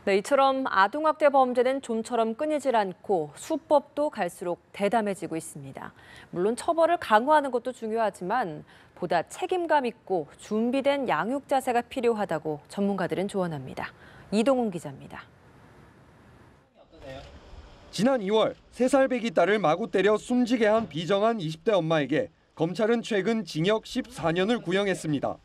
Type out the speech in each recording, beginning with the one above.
네, 이처럼 아동학대 범죄는 좀처럼 끊이질 않고 수법도 갈수록 대담해지고 있습니다. 물론 처벌을 강화하는 것도 중요하지만 보다 책임감 있고 준비된 양육 자세가 필요하다고 전문가들은 조언합니다. 이동훈 기자입니다. 지난 2월 3살 배기 딸을 마구 때려 숨지게 한 비정한 20대 엄마에게 검찰은 최근 징역 14년을 구형했습니다.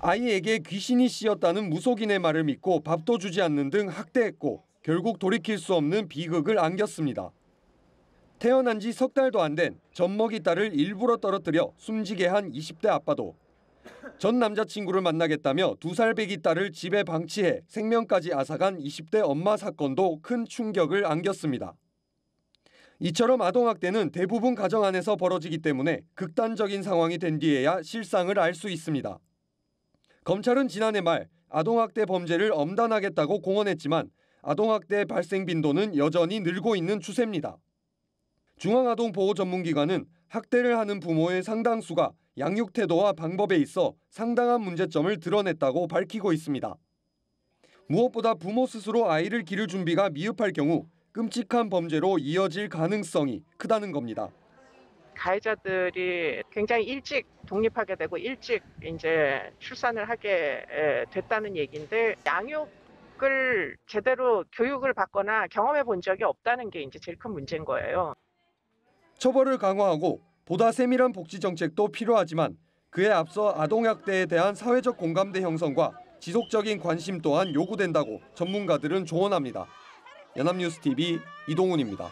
아이에게 귀신이 씌었다는 무속인의 말을 믿고 밥도 주지 않는 등 학대했고 결국 돌이킬 수 없는 비극을 안겼습니다. 태어난 지 석 달도 안 된 젖먹이 딸을 일부러 떨어뜨려 숨지게 한 20대 아빠도 전 남자친구를 만나겠다며 2살 배기 딸을 집에 방치해 생명까지 앗아간 20대 엄마 사건도 큰 충격을 안겼습니다. 이처럼 아동학대는 대부분 가정 안에서 벌어지기 때문에 극단적인 상황이 된 뒤에야 실상을 알 수 있습니다. 검찰은 지난해 말 아동학대 범죄를 엄단하겠다고 공언했지만 아동학대 발생 빈도는 여전히 늘고 있는 추세입니다. 중앙아동보호전문기관은 학대를 하는 부모의 상당수가 양육 태도와 방법에 있어 상당한 문제점을 드러냈다고 밝히고 있습니다. 무엇보다 부모 스스로 아이를 기를 준비가 미흡할 경우 끔찍한 범죄로 이어질 가능성이 크다는 겁니다. 가해자들이 굉장히 일찍 독립하게 되고 일찍 이제 출산을 하게 됐다는 얘기인데 양육을 제대로 교육을 받거나 경험해 본 적이 없다는 게 이제 제일 큰 문제인 거예요. 처벌을 강화하고 보다 세밀한 복지 정책도 필요하지만 그에 앞서 아동학대에 대한 사회적 공감대 형성과 지속적인 관심 또한 요구된다고 전문가들은 조언합니다. 연합뉴스TV 이동훈입니다.